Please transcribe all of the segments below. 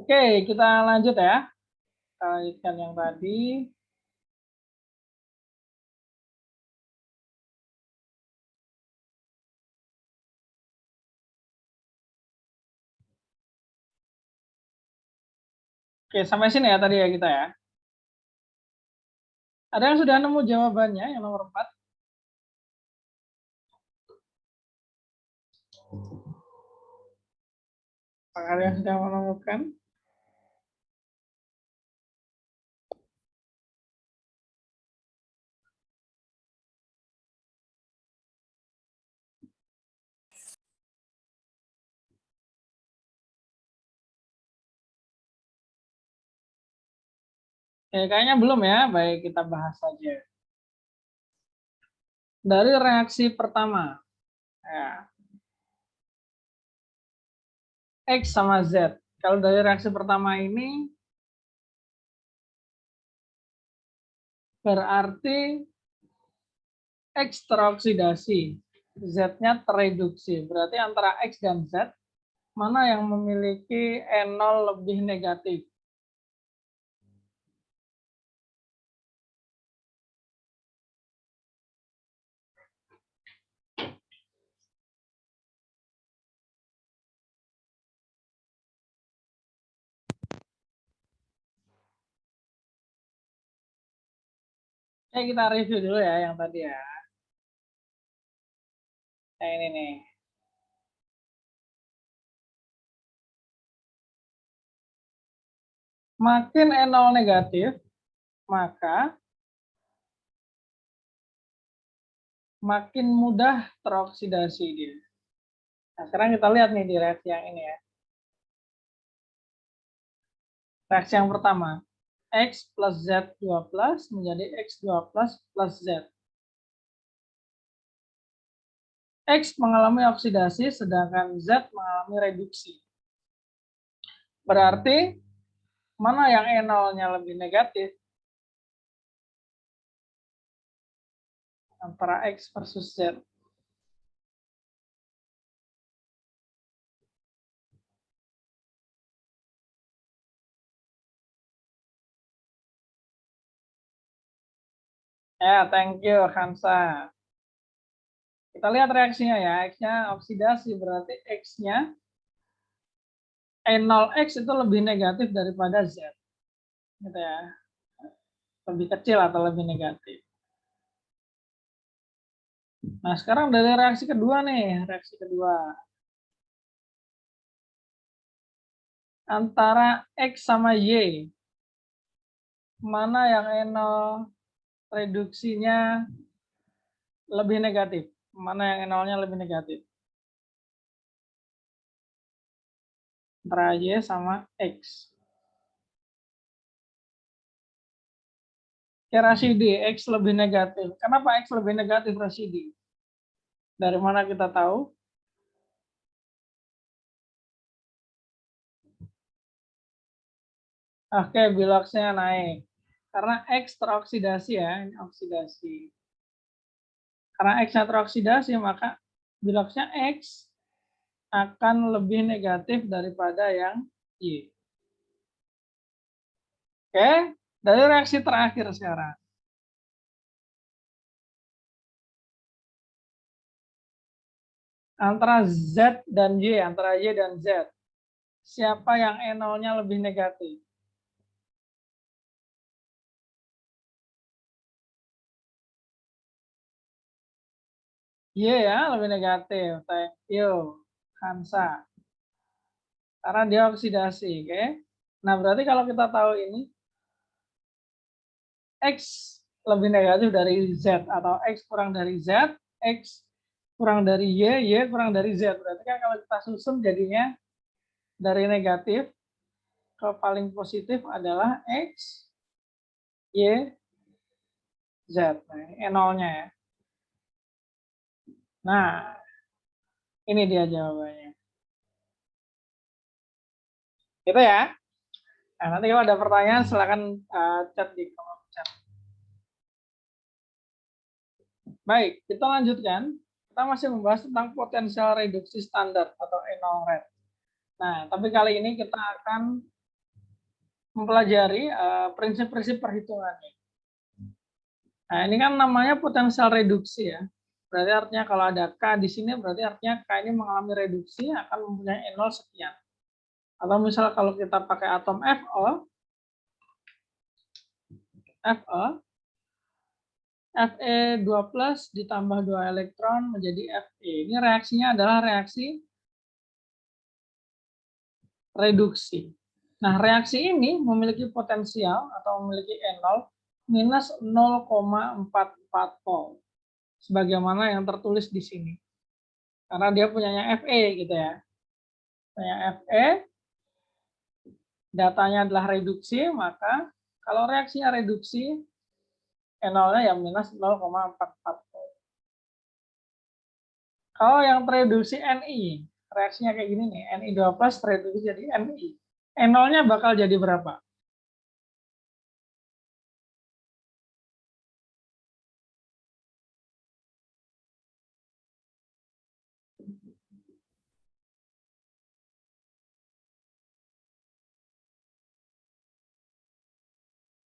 Oke, kita lanjut ya. Kita lanjutkan yang tadi. Oke, sampai sini ya tadi ya kita ya. Ada yang sudah nemu jawabannya yang nomor 4? Apakah ada yang sudah menemukan? Kayaknya belum ya. Baik, kita bahas saja. Dari reaksi pertama, ya, X sama Z. Kalau dari reaksi pertama ini, berarti X teroksidasi, Z-nya tereduksi. Berarti antara X dan Z, mana yang memiliki E0 lebih negatif? Kita review dulu ya yang tadi ya. Yang ini nih. Makin E0 negatif, maka makin mudah teroksidasi dia. Nah, sekarang kita lihat nih di reaksi yang ini ya. Reaksi yang pertama, X plus Z2 plus menjadi X2 plus Z. X mengalami oksidasi, sedangkan Z mengalami reduksi. Berarti, mana yang E0-nya lebih negatif? Antara X versus Z. Ya, thank you, Hansa. Kita lihat reaksinya ya. X-nya oksidasi, berarti X-nya E0X itu lebih negatif daripada Z. Gitu ya. Lebih kecil atau lebih negatif. Nah, sekarang dari reaksi kedua nih. Reaksi kedua. Antara X sama Y. Mana yang E0 reduksinya lebih negatif? Mana yang E0-nya lebih negatif? Antara Y sama X. Rasidi, X lebih negatif. Kenapa X lebih negatif, Rasidi? Dari mana kita tahu? Oke, biloxnya naik. Karena X teroksidasi ya, ini oksidasi. Karena X-nya teroksidasi, maka biloxnya X akan lebih negatif daripada yang Y. Oke, dari reaksi terakhir sekarang. Antara Z dan Y, antara Y dan Z. Siapa yang E0-nya lebih negatif? Y ya, lebih negatif. Thank you, Hansa. Karena dia oksidasi, oke? Nah, berarti kalau kita tahu ini, X lebih negatif dari Z, atau X kurang dari Z, X kurang dari Y kurang dari Z. Berarti kan kalau kita susun jadinya dari negatif ke paling positif adalah X, Y, Z. Nah, E0-nya ya. Nah, ini dia jawabannya. Gitu ya. Nah, nanti kalau ada pertanyaan silakan chat di kolom chat. Baik, kita lanjutkan. Kita masih membahas tentang potensial reduksi standar atau E0 red. Nah, tapi kali ini kita akan mempelajari prinsip-prinsip perhitungannya. Nah, ini kan namanya potensial reduksi ya. Berarti artinya kalau ada K di sini, berarti artinya K ini mengalami reduksi akan mempunyai E0 sekian. Atau misal kalau kita pakai atom Fe, Fe2+ ditambah 2 elektron menjadi Fe. Ini reaksinya adalah reaksi reduksi. Nah, reaksi ini memiliki potensial atau memiliki E0 minus 0,44 volt. Sebagaimana yang tertulis di sini. Karena dia punyanya Fe gitu ya. Punya Fe, datanya adalah reduksi, maka kalau reaksinya reduksi, E0-nya ya minus 0,44 volt. Kalau yang tereduksi Ni, reaksinya kayak gini nih, Ni2+ tereduksi jadi Ni. E0-nya bakal jadi berapa?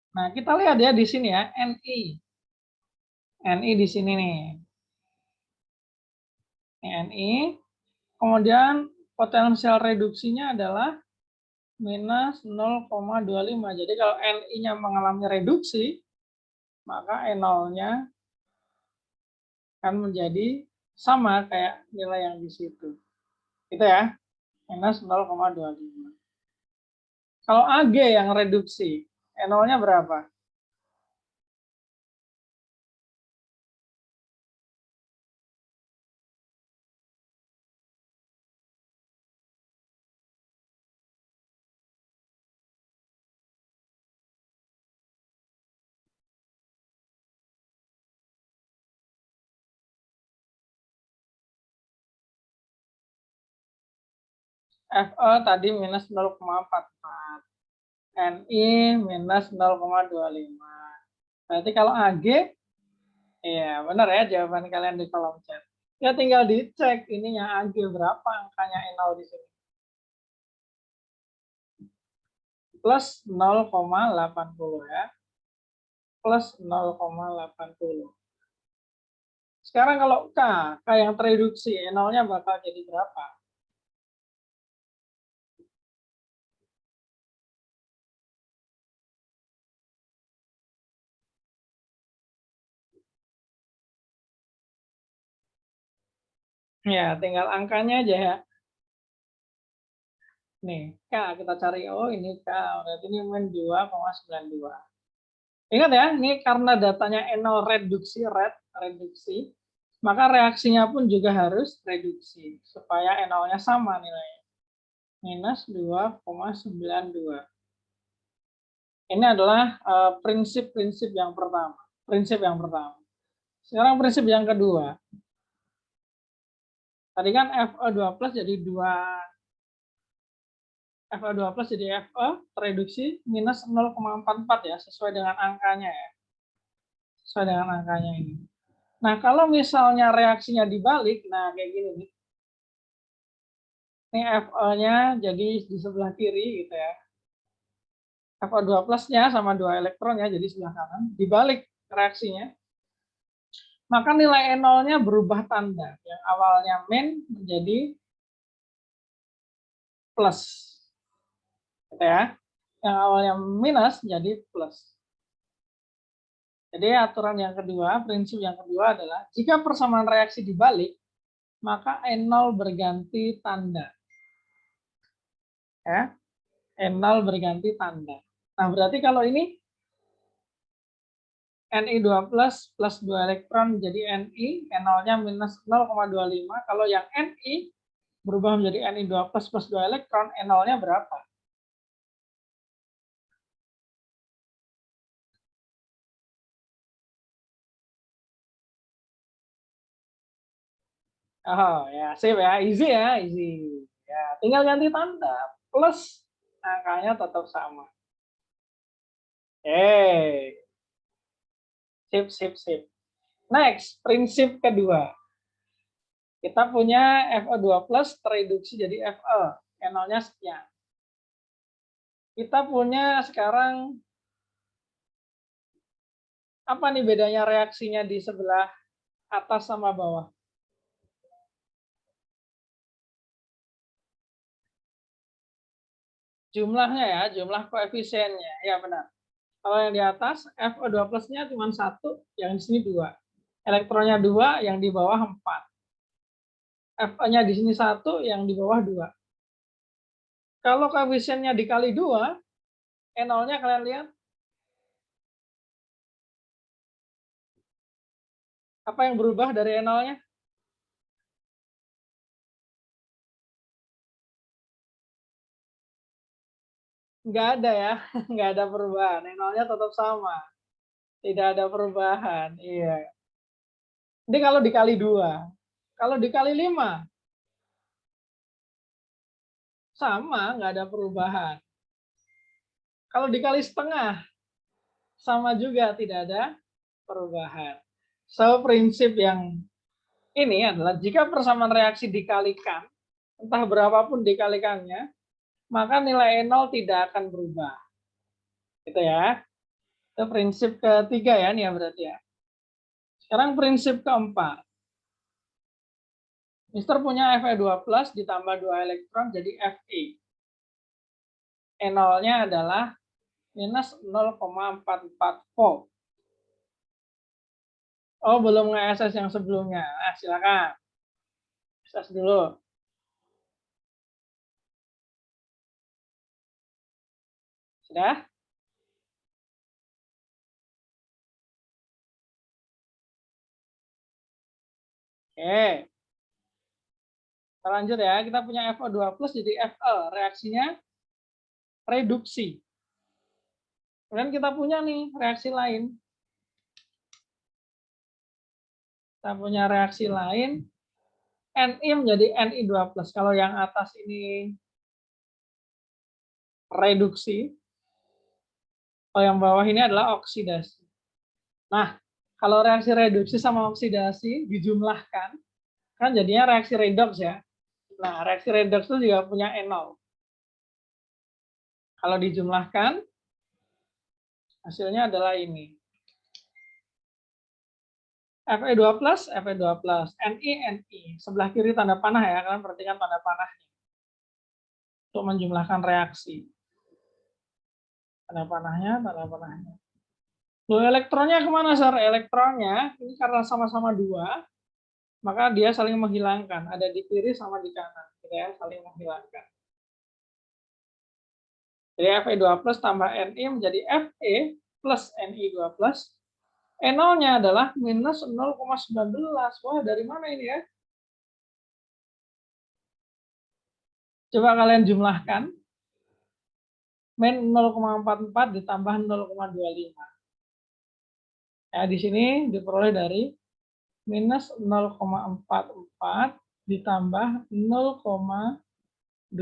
Nah, kita lihat ya di sini ya, Ni. Ni di sini nih. Ini Ni. Kemudian potensial reduksinya adalah minus 0,25. Jadi kalau Ni-nya mengalami reduksi, maka E0-nya akan menjadi sama kayak nilai yang di situ. Gitu ya, minus 0,25. Kalau Ag yang reduksi, E0-nya berapa? Fe tadi minus 0,44. Ni minus 0,25. Berarti kalau Ag, ya benar ya jawaban kalian di kolom chat. Ya tinggal dicek ininya Ag berapa angkanya E0 di sini. Plus 0,80 ya. Plus 0,80. Sekarang kalau K yang tereduksi, E0-nya bakal jadi berapa? Ya, tinggal angkanya aja ya. Nih, K kita cari. Oh, ini K. Berarti ini min 2,92. Ingat ya, ini karena datanya E0 reduksi, maka reaksinya pun juga harus reduksi. Supaya E0-nya sama nilainya. Minus 2,92. Ini adalah prinsip-prinsip yang pertama. Prinsip yang pertama. Sekarang prinsip yang kedua. Tadi kan Fe2+ jadi 2 Fe2+ jadi Fe tereduksi minus 0,44 ya, sesuai dengan angkanya ya. Sesuai dengan angkanya ini. Nah, kalau misalnya reaksinya dibalik, nah kayak gini nih. Ini Fe-nya jadi di sebelah kiri gitu ya. Fe2+-nya sama 2 elektron ya, jadi sebelah kanan. Dibalik reaksinya, maka nilai E0-nya berubah tanda. Yang awalnya min menjadi plus. Gitu ya. Yang awalnya minus jadi plus. Jadi aturan yang kedua, prinsip yang kedua adalah jika persamaan reaksi dibalik, maka E0 berganti tanda. Ya. E0 berganti tanda. Nah, berarti kalau ini Ni2+ plus 2 elektron menjadi Ni, E0-nya minus 0,25. Kalau yang Ni berubah menjadi Ni2+ plus 2 elektron, E0-nya berapa? Oh ya, sip ya, easy ya, easy. Ya, tinggal ganti tanda, plus angkanya tetap sama. Sip, sip, sip. Next, prinsip kedua. Kita punya Fe2+ tereduksi jadi Fe, N0-nya sekian. Kita punya sekarang, apa nih bedanya reaksinya di sebelah atas sama bawah? Jumlahnya ya, jumlah koefisiennya. Ya benar. Kalau yang di atas, FO2 plusnya cuma 1, yang di sini 2. Elektronnya 2, yang di bawah 4. F-nya di sini 1, yang di bawah 2. Kalau koefisiennya dikali 2, E0-nya kalian lihat. Apa yang berubah dari E0-nya? Nggak ada ya, nggak ada perubahan. E0-nya tetap sama. Tidak ada perubahan. Iya. Ini kalau dikali 2. Kalau dikali 5, sama, nggak ada perubahan. Kalau dikali setengah, sama juga, tidak ada perubahan. So, prinsip yang ini adalah jika persamaan reaksi dikalikan, entah berapapun dikalikannya, maka nilai E0 tidak akan berubah. Gitu ya. Itu prinsip ketiga ya, nih ya berarti ya. Sekarang prinsip keempat. Mister punya Fe2 plus ditambah 2 elektron jadi Fe. E0-nya adalah minus 0,44 volt. Oh, belum nge-SS yang sebelumnya. Nah, silakan. SS dulu. Sudah? Oke. Kita lanjut ya. Kita punya FO2 plus jadi Fl. Reaksinya reduksi. Kemudian kita punya nih reaksi lain. Kita punya reaksi lain. Ni menjadi Ni2 plus. Kalau yang atas ini reduksi. Kalau yang bawah ini adalah oksidasi. Nah, kalau reaksi reduksi sama oksidasi dijumlahkan, kan jadinya reaksi redoks ya. Nah, reaksi redoks itu juga punya E0. Kalau dijumlahkan, hasilnya adalah ini. Fe2 plus, Fe2 plus, Ni. Sebelah kiri tanda panah ya, kalian perhatikan tanda panahnya. Untuk menjumlahkan reaksi. Tanda panahnya, tanda panahnya. Loh, elektronnya kemana, Sir? Elektronnya, ini karena sama-sama 2, maka dia saling menghilangkan. Ada di kiri sama di kanan. Ya, saling menghilangkan. Jadi Fe2 plus tambah Ni menjadi Fe plus Ni2 plus. E0-nya adalah minus 0,19. Wah, dari mana ini ya? Coba kalian jumlahkan. Min 0,44 ditambah 0,25. Ya, di sini diperoleh dari minus 0,44 ditambah 0,25.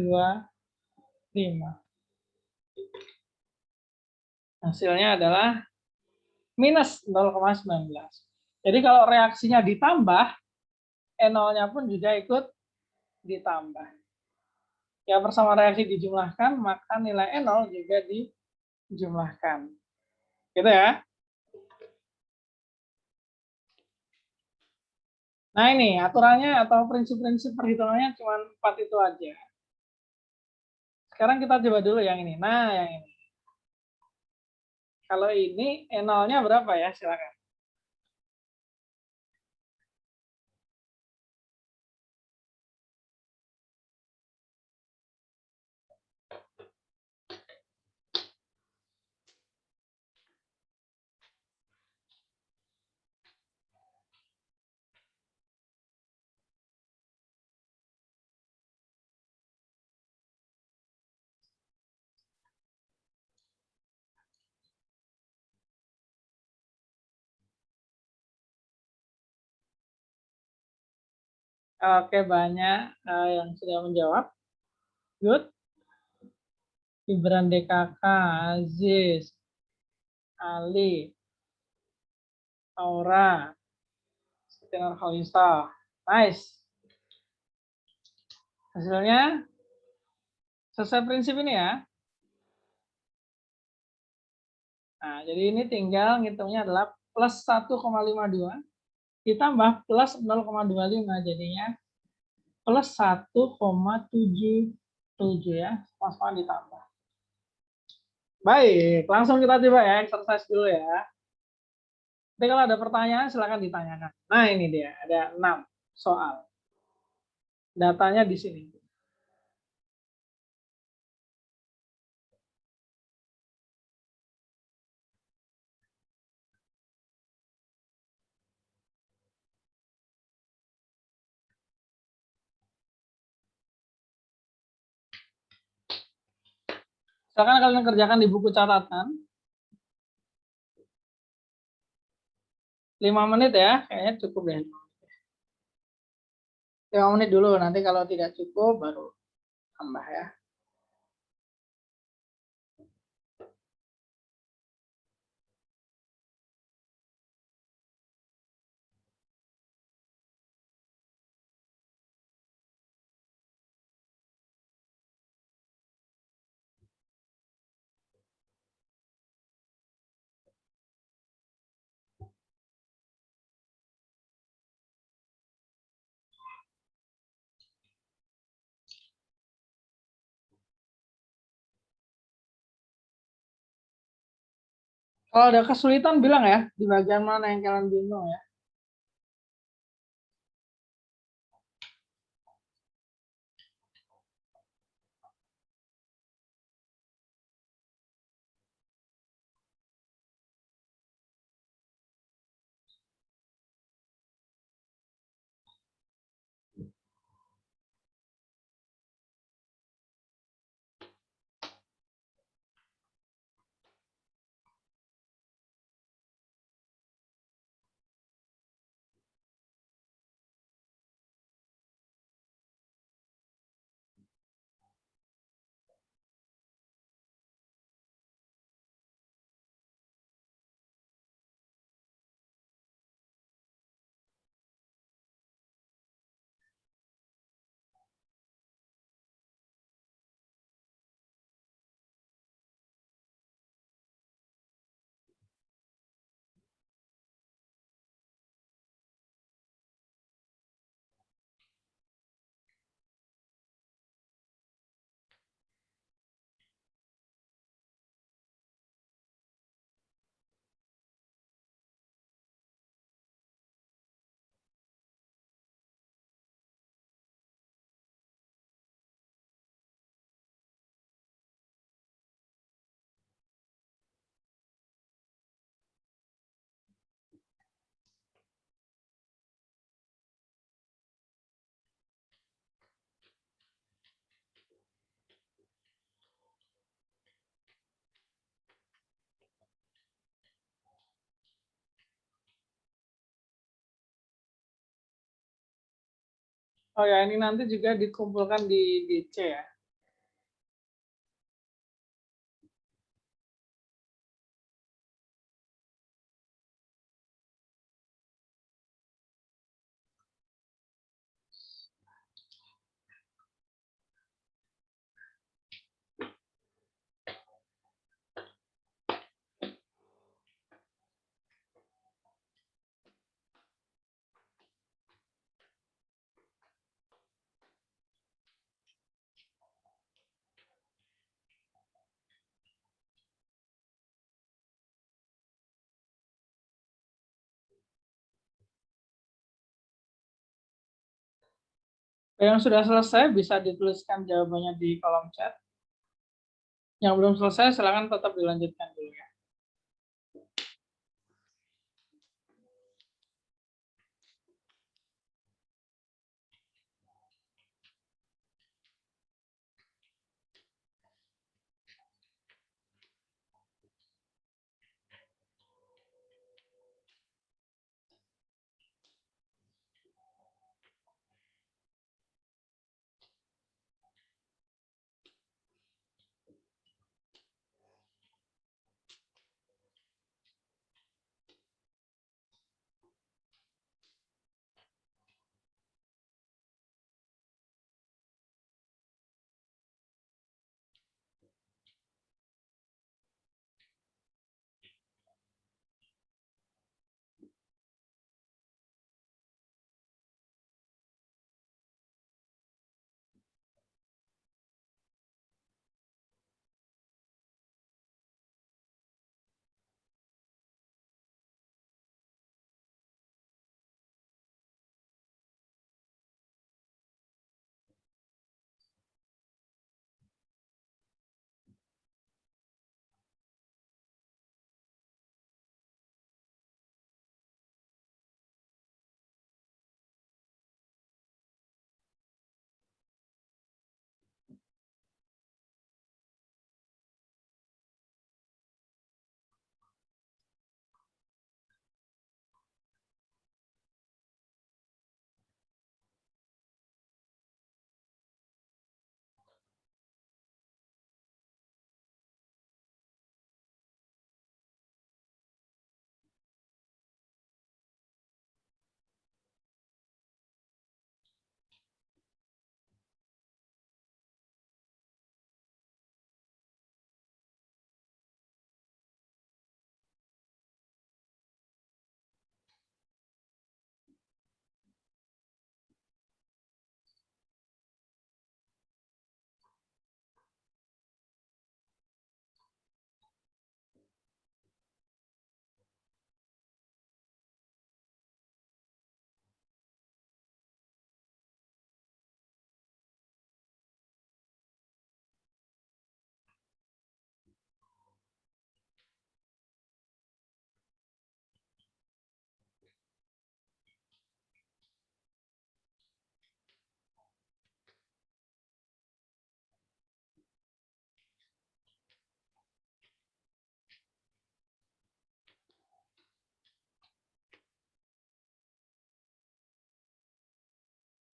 Hasilnya adalah minus 0,19. Jadi kalau reaksinya ditambah, E0-nya pun juga ikut ditambah. Ya, bersama reaksi dijumlahkan, maka nilai E0 juga dijumlahkan. Gitu ya. Nah, ini aturannya atau prinsip-prinsip perhitungannya cuma 4 itu aja. Sekarang kita coba dulu yang ini. Nah, yang ini. Kalau ini E0-nya berapa ya? Silakan. Oke, banyak yang sudah menjawab. Good. Gibran DKK, Aziz, Ali, Aura, Siti Nurhaliza. Nice. Hasilnya sesuai prinsip ini ya. Nah, jadi ini tinggal ngitungnya adalah plus 1,52 ditambah plus 0,25 jadinya plus 1,77 ya. Sama-sama ditambah. Baik, langsung kita coba ya exercise dulu ya. Nanti kalau ada pertanyaan silakan ditanyakan. Nah, ini dia, ada 6 soal. Datanya di sini. Silakan kalian kerjakan di buku catatan. 5 menit ya, kayaknya cukup deh. 5 menit dulu, nanti kalau tidak cukup baru tambah ya. Kalau ada kesulitan bilang ya, di bagian mana yang kalian bingung ya. Oh ya, ini nanti juga dikumpulkan di DC ya. Yang sudah selesai bisa dituliskan jawabannya di kolom chat. Yang belum selesai silakan tetap dilanjutkan dulu ya.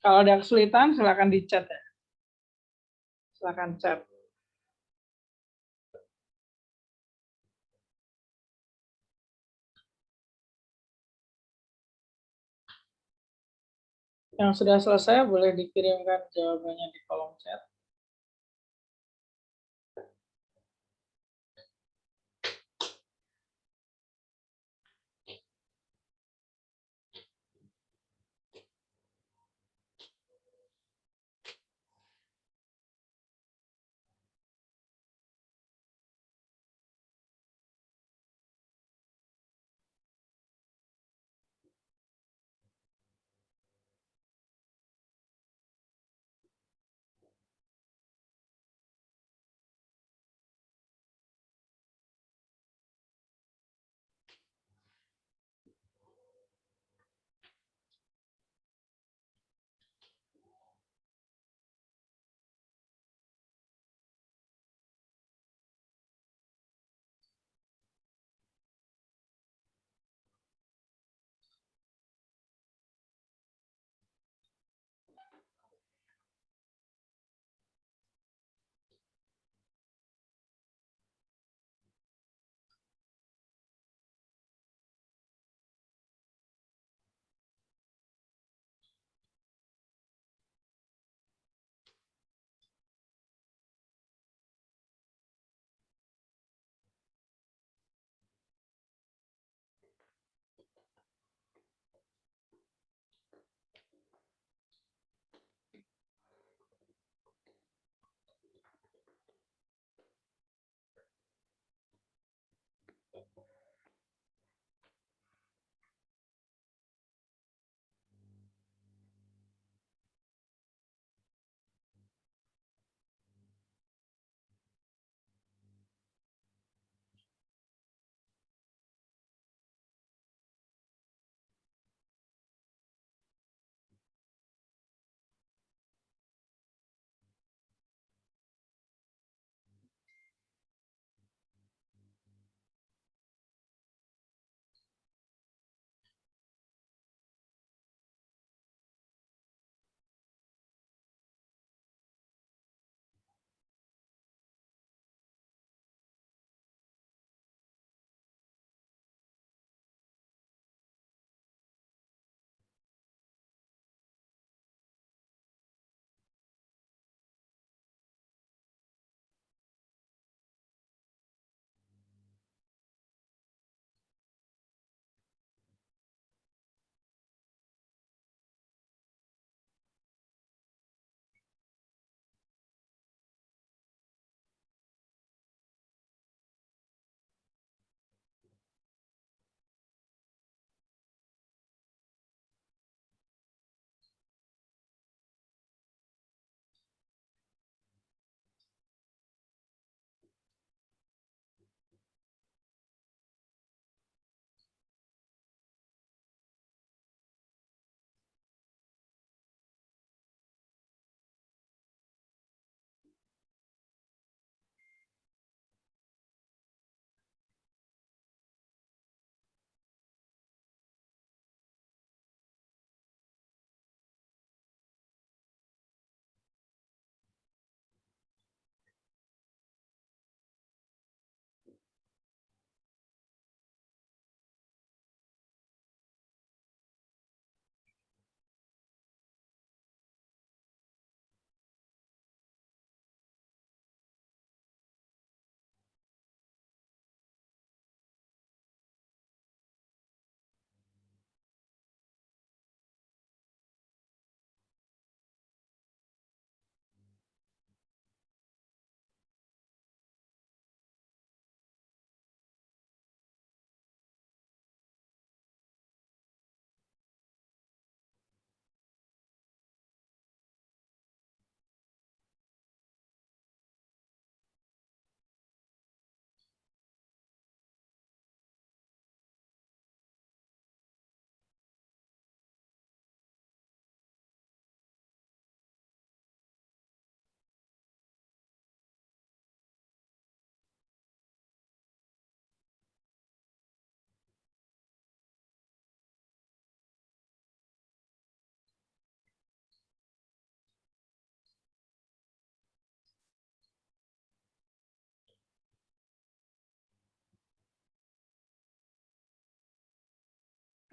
Kalau ada kesulitan, silakan di chat ya. Silakan chat. Yang sudah selesai boleh dikirimkan jawabannya di kolom chat.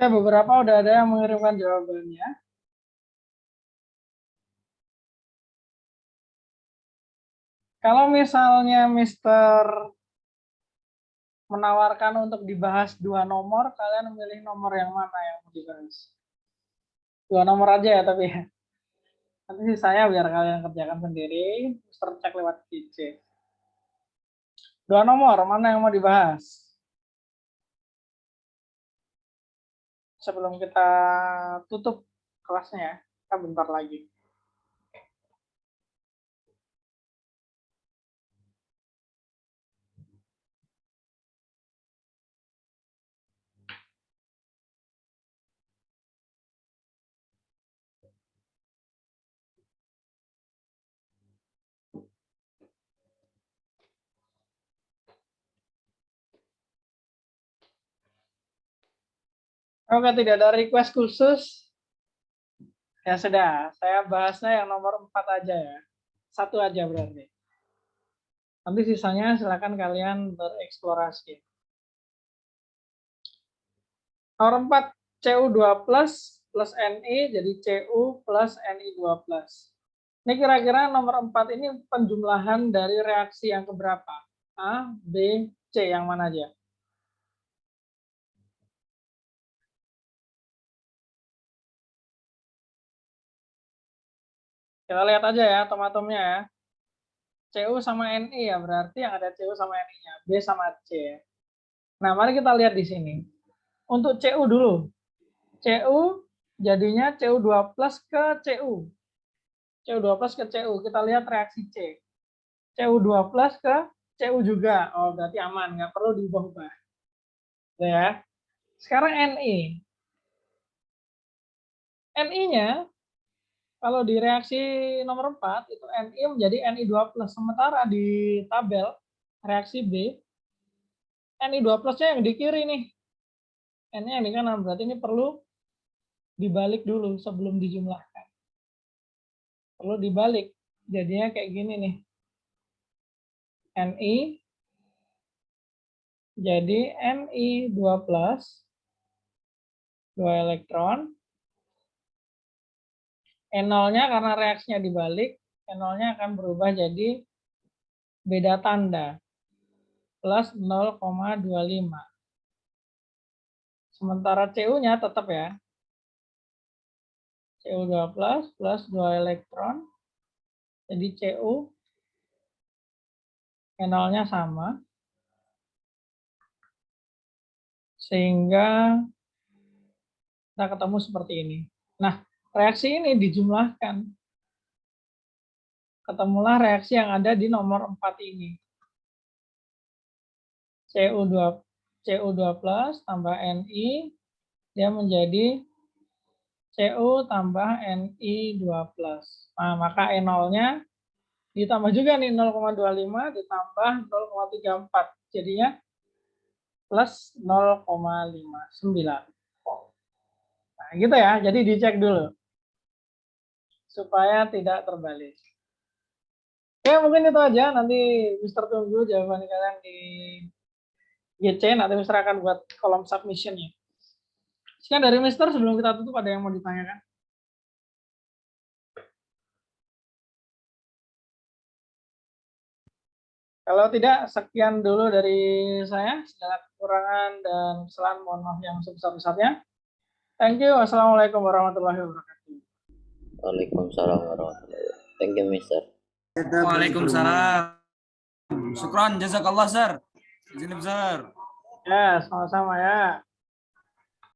Beberapa udah ada yang mengirimkan jawabannya. Kalau misalnya Mister menawarkan untuk dibahas 2 nomor, kalian memilih nomor yang mana yang mau dibahas? 2 nomor aja ya, tapi ya. Nanti sih saya biar kalian kerjakan sendiri, Mister cek lewat PC. 2 nomor, mana yang mau dibahas? Sebelum kita tutup kelasnya, kita bentar lagi. Oke, tidak ada request khusus. Ya sudah, saya bahasnya yang nomor 4 aja ya. 1 aja berarti. Nanti sisanya silakan kalian bereksplorasi. Nomor 4, Cu2 plus Ni jadi Cu plus Ni2 plus. Ini kira-kira nomor 4 ini penjumlahan dari reaksi yang keberapa? A, B, C, yang mana aja? Kita lihat aja ya atom-atomnya ya. Cu sama Ni ya, berarti yang ada Cu sama Ni-nya. B sama C. Nah, mari kita lihat di sini. Untuk Cu dulu. Cu jadinya Cu2 plus ke Cu. Cu2 plus ke Cu. Kita lihat reaksi C. Cu2 plus ke Cu juga. Oh, berarti aman. Nggak perlu diubah-ubah. Ya. Sekarang Ni. Ni-nya, kalau di reaksi nomor 4, itu Ni menjadi Ni2 plus. Sementara di tabel reaksi B, Ni2 plusnya yang di kiri nih. N-nya yang di kanan. Berarti ini perlu dibalik dulu sebelum dijumlahkan. Perlu dibalik. Jadinya kayak gini nih. Ni jadi Ni2 plus 2 elektron. N0-nya karena reaksinya dibalik, N0-nya akan berubah jadi beda tanda. Plus 0,25. Sementara Cu-nya tetap ya. Cu2 plus 2 elektron. Jadi Cu N0-nya sama. Sehingga kita ketemu seperti ini. Nah, reaksi ini dijumlahkan. Ketemulah reaksi yang ada di nomor 4 ini. Cu2 plus tambah Ni, dia menjadi Cu tambah Ni2 plus. Nah, maka N0-nya ditambah juga nih 0,25 ditambah 0,34. Jadinya plus 0,59. Nah, gitu ya. Jadi dicek dulu. Supaya tidak terbalik. Oke, mungkin itu aja. Nanti Mister tunggu jawaban kalian di GC. Nanti Mister akan buat kolom submission-nya. Sekian dari Mister. Sebelum kita tutup, ada yang mau ditanyakan? Kalau tidak, sekian dulu dari saya. Segala kekurangan dan kesalahan mohon maaf yang sebesar-besarnya. Thank you. Wassalamualaikum warahmatullahi wabarakatuh. Waalaikumsalam warahmatullahi wabarakatuh. Thank you, Mister. Waalaikumsalam. Syukran, jazakallah, Sir. Izin, Sir. Ya, sama-sama ya.